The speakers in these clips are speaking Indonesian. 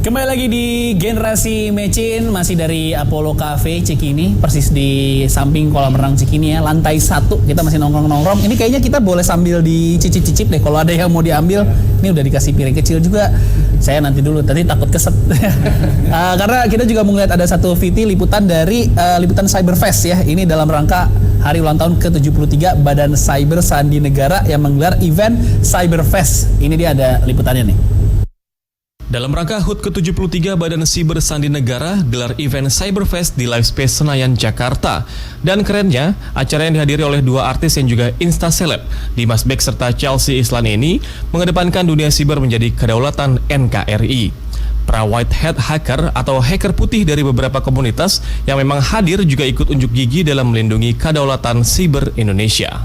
Kembali lagi di Generasi Mecin, masih dari Apollo Cafe Cikini, persis di samping kolam renang Cikini ya, lantai 1. Kita masih nongkrong-nongkrong. Ini kayaknya kita boleh sambil dicicip-cicip deh, kalau ada yang mau diambil. Ini udah dikasih piring kecil juga. Saya nanti dulu, tadi takut keset. Karena kita juga mau lihat ada satu VT liputan dari liputan Cyberfest ya. Ini dalam rangka hari ulang tahun ke-73 Badan Cyber Sandi Negara yang menggelar event Cyberfest. Ini dia ada liputannya nih. Dalam rangka HUT ke-73 Badan Siber Sandi Negara gelar event Cyberfest di Live Space Senayan, Jakarta. Dan kerennya, acara yang dihadiri oleh dua artis yang juga insta-seleb, Dimas Beck serta Chelsea Islan ini mengedepankan dunia siber menjadi kedaulatan NKRI. Para whitehead hacker atau hacker putih dari beberapa komunitas yang memang hadir juga ikut unjuk gigi dalam melindungi kedaulatan siber Indonesia.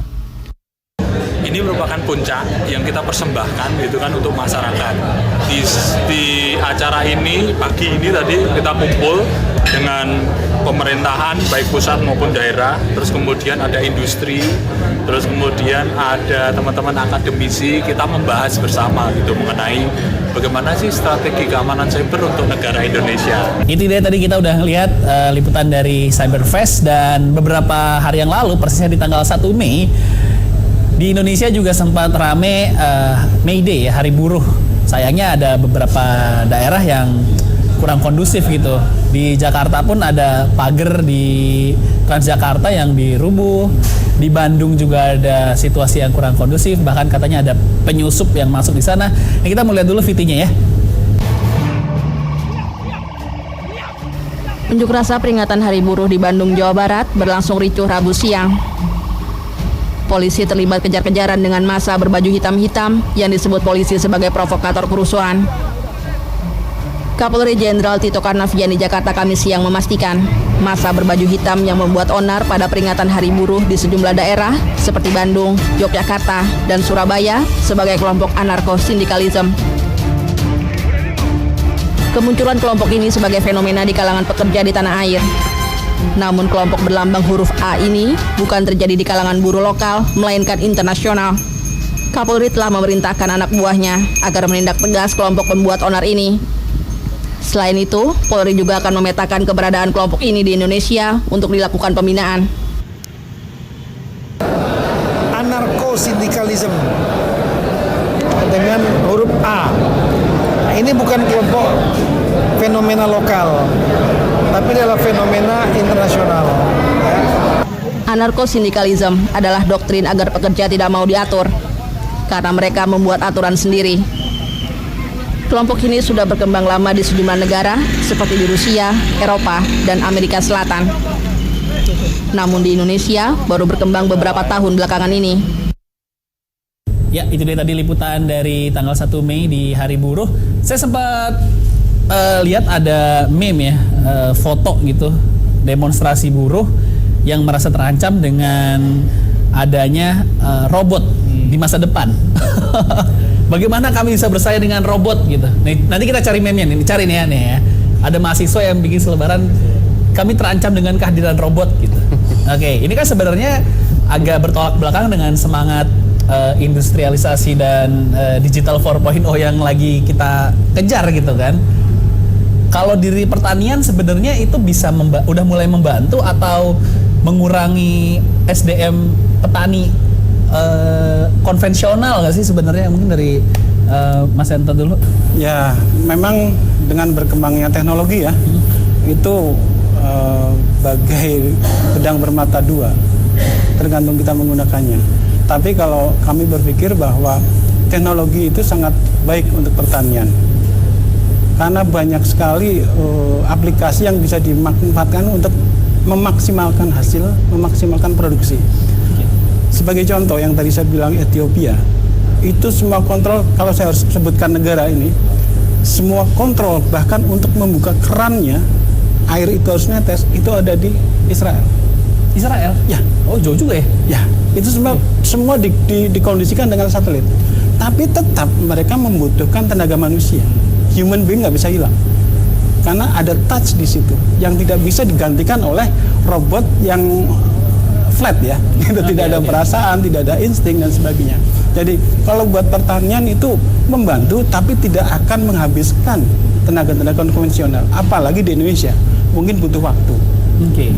Ini merupakan puncak yang kita persembahkan gitu kan untuk masyarakat. Di acara ini pagi ini tadi kita kumpul dengan pemerintahan baik pusat maupun daerah, terus kemudian ada industri, terus kemudian ada teman-teman akademisi. Kita membahas bersama gitu mengenai bagaimana sih strategi keamanan cyber untuk negara Indonesia. Itu dia tadi kita udah lihat liputan dari Cyberfest, dan beberapa hari yang lalu persisnya di tanggal 1 Mei di Indonesia juga sempat rame May Day ya, Hari Buruh. Sayangnya ada beberapa daerah yang kurang kondusif gitu. Di Jakarta pun ada pagar di Transjakarta yang dirubuh. Di Bandung juga ada situasi yang kurang kondusif. Bahkan katanya ada penyusup yang masuk di sana. Nah, kita mau lihat dulu VT-nya ya. Unjuk rasa peringatan Hari Buruh di Bandung, Jawa Barat berlangsung ricuh Rabu siang. Polisi terlibat kejar-kejaran dengan massa berbaju hitam-hitam yang disebut polisi sebagai provokator kerusuhan. Kapolri Jenderal Tito Karnavian di Jakarta Kamis siang memastikan massa berbaju hitam yang membuat onar pada peringatan Hari Buruh di sejumlah daerah seperti Bandung, Yogyakarta, dan Surabaya sebagai kelompok anarko-sindikalisme. Kemunculan kelompok ini sebagai fenomena di kalangan pekerja di tanah air. Namun kelompok berlambang huruf A ini bukan terjadi di kalangan buruh lokal, melainkan internasional. Kapolri telah memerintahkan anak buahnya agar menindak tegas kelompok pembuat onar ini. Selain itu, Polri juga akan memetakan keberadaan kelompok ini di Indonesia untuk dilakukan pembinaan. Anarko-sindikalisme dengan huruf A. Nah, ini bukan kelompok fenomena lokal, tapi adalah fenomena internasional. Anarko-sindikalisme adalah doktrin agar pekerja tidak mau diatur, karena mereka membuat aturan sendiri. Kelompok ini sudah berkembang lama di sejumlah negara, seperti di Rusia, Eropa, dan Amerika Selatan. Namun di Indonesia baru berkembang beberapa tahun belakangan ini. Ya, itu dia tadi liputan dari tanggal 1 Mei di Hari Buruh. Saya sempat lihat ada meme ya, foto gitu, demonstrasi buruh yang merasa terancam dengan adanya robot di masa depan. Bagaimana kami bisa bersaing dengan robot gitu. Nanti kita cari meme-nya nih, cari nih ya. Ada mahasiswa yang bikin selebaran, kami terancam dengan kehadiran robot gitu. Oke, ini kan sebenarnya agak bertolak belakang dengan semangat industrialisasi dan digital 4.0 yang lagi kita kejar gitu kan. Kalau di pertanian sebenarnya itu bisa udah mulai membantu atau mengurangi SDM petani konvensional nggak sih sebenarnya? Mungkin dari Mas Ento dulu. Ya, memang dengan berkembangnya teknologi ya, itu bagai pedang bermata dua, tergantung kita menggunakannya. Tapi kalau kami berpikir bahwa teknologi itu sangat baik untuk pertanian, karena banyak sekali aplikasi yang bisa dimanfaatkan untuk memaksimalkan hasil, memaksimalkan produksi. Sebagai contoh yang tadi saya bilang Ethiopia, itu semua kontrol, kalau saya harus sebutkan negara ini, semua kontrol bahkan untuk membuka kerannya, air itu harus netes, itu ada di Israel. Israel? Ya. Oh, jauh juga ya? Ya, itu semua dikondisikan dengan satelit. Tapi tetap mereka membutuhkan tenaga manusia. Human being nggak bisa hilang. Karena ada touch di situ yang tidak bisa digantikan oleh robot yang flat ya. Tidak ada perasaan, tidak ada insting dan sebagainya. Jadi kalau buat pertanian itu membantu, tapi tidak akan menghabiskan tenaga-tenaga konvensional, apalagi di Indonesia, mungkin butuh waktu. Oke.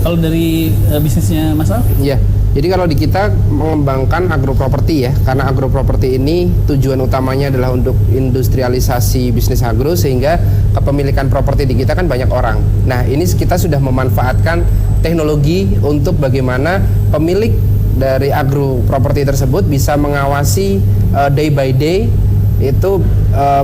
Kalau dari bisnisnya Mas Al? Iya. Jadi kalau di kita mengembangkan agroproperti ya, karena agroproperti ini tujuan utamanya adalah untuk industrialisasi bisnis agro, sehingga kepemilikan properti di kita kan banyak orang. Nah, ini kita sudah memanfaatkan teknologi untuk bagaimana pemilik dari agroproperti tersebut bisa mengawasi day by day itu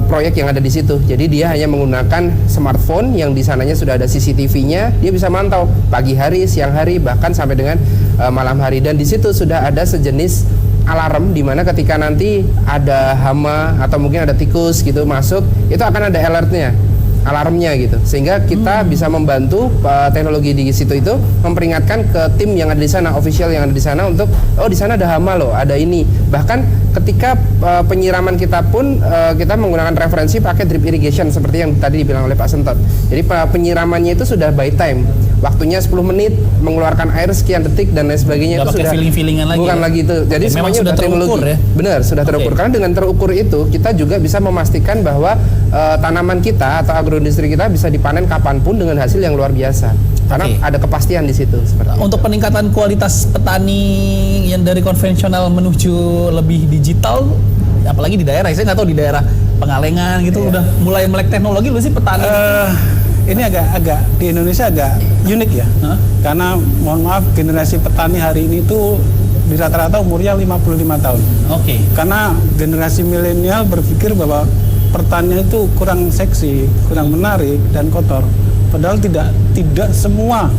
proyek yang ada di situ. Jadi dia hanya menggunakan smartphone yang di sananya sudah ada CCTV-nya, dia bisa mantau pagi hari, siang hari, bahkan sampai dengan malam hari. Dan di situ sudah ada sejenis alarm di mana ketika nanti ada hama atau mungkin ada tikus gitu masuk, itu akan ada alertnya, alarmnya gitu, sehingga kita bisa membantu teknologi di situ itu memperingatkan ke tim yang ada di sana, official yang ada di sana untuk di sana ada hama loh, ada ini. Bahkan ketika penyiraman kita pun kita menggunakan referensi pakai drip irrigation seperti yang tadi dibilang oleh Pak Sentot. Jadi penyiramannya itu sudah by time, waktunya 10 menit, mengeluarkan air sekian detik dan lain sebagainya. Nggak itu pakai sudah feeling-feelingan lagi. Bukan ya? lagi itu. Jadi Oke, semuanya sudah teknologi. terukur ya. Benar, sudah terukur. Karena dengan terukur itu kita juga bisa memastikan bahwa tanaman kita atau agroindustri kita bisa dipanen kapanpun dengan hasil yang luar biasa. Karena ada kepastian di situ. Untuk peningkatan kualitas petani yang dari konvensional menuju lebih digital, apalagi di daerah, saya nggak tahu di daerah Pengalengan gitu udah mulai melek teknologi belum sih petani? Ini agak di Indonesia agak unik ya. Karena mohon maaf, generasi petani hari ini tuh di rata-rata umurnya 55 tahun. Oke. Karena generasi milenial berpikir bahwa pertanian itu kurang seksi, kurang menarik dan kotor. Padahal tidak semua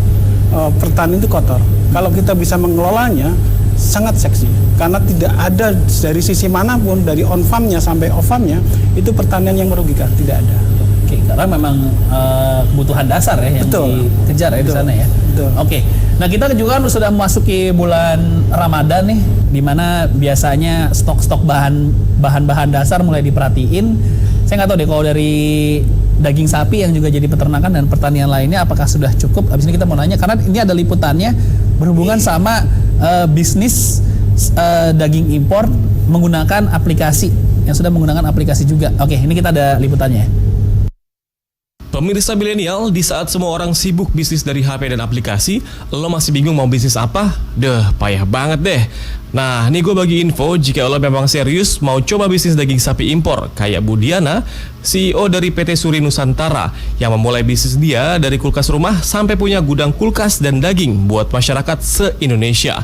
pertanian itu kotor. Kalau kita bisa mengelolanya, sangat seksi. Karena tidak ada dari sisi manapun, dari on farm-nya sampai off farm-nya, itu pertanian yang merugikan, tidak ada. Oke, karena memang kebutuhan dasar ya yang dikejar ya di sana ya. Betul. Oke, nah kita juga kan sudah memasuki bulan Ramadan nih, di mana biasanya stok-stok bahan-bahan dasar mulai diperhatiin. Saya nggak tahu deh kalau dari daging sapi yang juga jadi peternakan dan pertanian lainnya apakah sudah cukup. Habis ini kita mau nanya karena ini ada liputannya berhubungan sama bisnis daging impor menggunakan aplikasi yang sudah menggunakan aplikasi juga. Oke, ini kita ada liputannya. Pemirsa milenial, di saat semua orang sibuk bisnis dari HP dan aplikasi, lo masih bingung mau bisnis apa? Payah banget deh. Nah, nih gue bagi info, jika lo memang serius mau coba bisnis daging sapi impor, kayak Budiana, CEO dari PT Suri Nusantara, yang memulai bisnis dia dari kulkas rumah sampai punya gudang kulkas dan daging buat masyarakat se-Indonesia.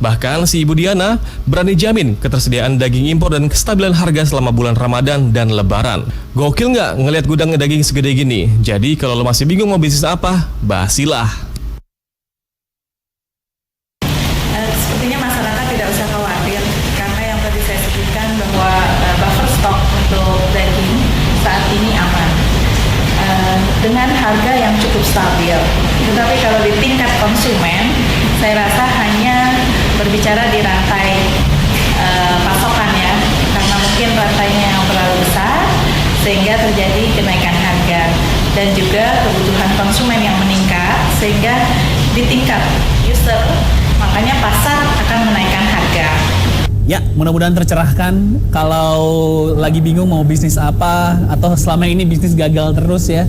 Bahkan si Ibu Diana berani jamin ketersediaan daging impor dan kestabilan harga selama bulan Ramadan dan Lebaran. Gokil nggak ngelihat gudang daging segede gini? Jadi kalau lo masih bingung mau bisnis apa, basilah. Sepertinya masyarakat tidak usah khawatir karena yang tadi saya sebutkan bahwa buffer stok untuk daging saat ini aman dengan harga yang cukup stabil. Tetapi kalau di tingkat konsumen, saya rasa hanya berbicara di rantai pasokan ya, karena mungkin rantainya yang terlalu besar sehingga terjadi kenaikan harga dan juga kebutuhan konsumen yang meningkat sehingga di tingkat user makanya pasar akan menaikkan harga. Ya, mudah-mudahan tercerahkan kalau lagi bingung mau bisnis apa atau selama ini bisnis gagal terus ya.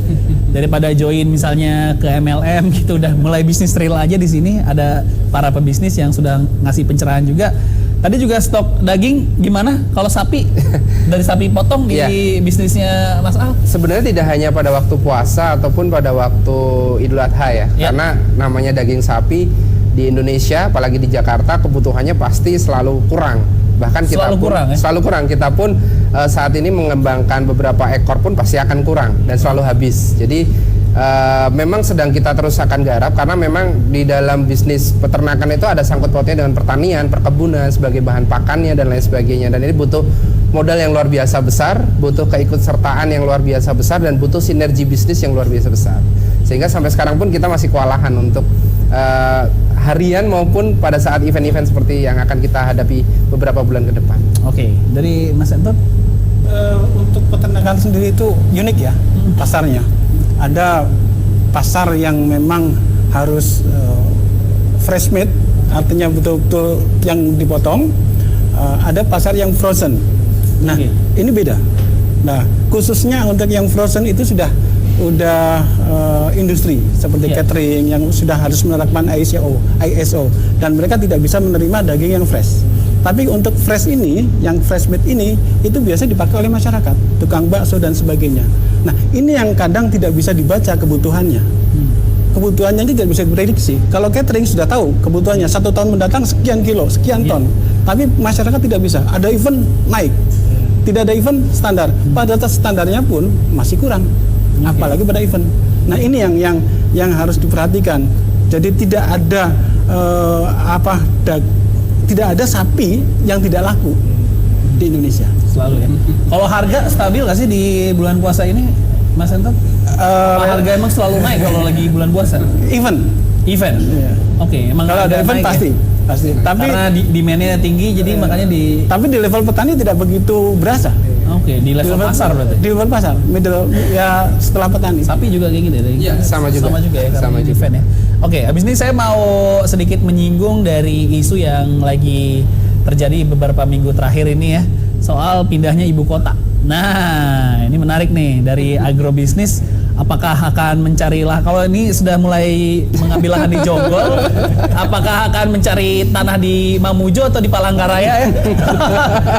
Daripada join misalnya ke MLM gitu, udah mulai bisnis real aja di sini. Ada para pebisnis yang sudah ngasih pencerahan juga. Tadi juga stok daging gimana kalau sapi? Dari sapi potong di bisnisnya Mas Al? Sebenarnya tidak hanya pada waktu puasa ataupun pada waktu Idul Adha ya. Karena namanya daging sapi di Indonesia, apalagi di Jakarta, kebutuhannya pasti selalu kurang. Bahkan kita selalu kurang. Kita pun saat ini mengembangkan beberapa ekor pun pasti akan kurang dan selalu habis. Jadi memang sedang kita terus akan garap karena memang di dalam bisnis peternakan itu ada sangkut pautnya dengan pertanian, perkebunan sebagai bahan pakannya dan lain sebagainya. Dan ini butuh modal yang luar biasa besar, butuh keikutsertaan yang luar biasa besar, dan butuh sinergi bisnis yang luar biasa besar. Sehingga sampai sekarang pun kita masih kewalahan untuk harian maupun pada saat event-event seperti yang akan kita hadapi beberapa bulan ke depan. Oke, dari Mas Entot? Untuk peternakan sendiri itu unik ya pasarnya. Ada pasar yang memang harus fresh meat, artinya betul-betul yang dipotong. ada pasar yang frozen. Nah, Oke. ini beda. Nah, khususnya untuk yang frozen itu sudah industri seperti Iya. catering yang sudah harus menerapkan ISO dan mereka tidak bisa menerima daging yang fresh. Tapi untuk fresh ini, yang fresh meat ini itu biasa dipakai oleh masyarakat, tukang bakso dan sebagainya. Nah, ini yang kadang tidak bisa dibaca kebutuhannya. Kebutuhannya ini tidak bisa diprediksi. Kalau catering sudah tahu kebutuhannya 1 tahun mendatang sekian kilo, sekian ton. Tapi masyarakat tidak bisa. Ada event naik, tidak ada event standar. Pada standarnya pun masih kurang, apalagi pada event. Nah, ini yang harus diperhatikan. Jadi tidak ada tidak ada sapi yang tidak laku di Indonesia. Selalu ya. Kalau harga stabil nggak sih di bulan puasa ini, Mas Entot? Apa harga emang selalu naik kalau lagi bulan puasa? Event. Iya. Oke, emang Kalau ada harga event naik pasti. ya? Pasti. Tapi Karena demand-nya tinggi, jadi makanya tapi di level petani tidak begitu berasa. Oke, di level pasar berarti. Di level pasar, middle ya setelah petani. Sapi juga kayak gitu ya? Iya, sama juga. Sama juga ya, karena Sama ini juga. event ya. Oke, habis ini saya mau sedikit menyinggung dari isu yang lagi terjadi beberapa minggu terakhir ini ya, soal pindahnya ibu kota. Nah, ini menarik nih dari agrobisnis. Apakah akan mencari kalau ini sudah mulai mengambil lahan di Jonggol, apakah akan mencari tanah di Mamuju atau di Palangkaraya ya?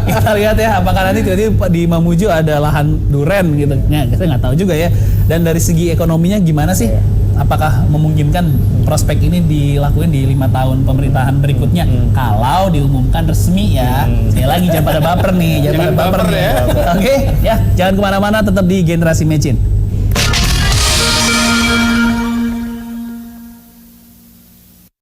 Kita lihat ya, apakah nanti tiba-tiba di Mamuju ada lahan duren gitu. Nah, kita nggak tahu juga ya. Dan dari segi ekonominya gimana sih? Apakah memungkinkan prospek ini dilakuin di 5 tahun pemerintahan berikutnya? Kalau diumumkan resmi ya. Sekali lagi jangan pada baper nih, jangan pada baper nih. Oke, ya jangan kemana-mana, tetap di Generasi Mecin.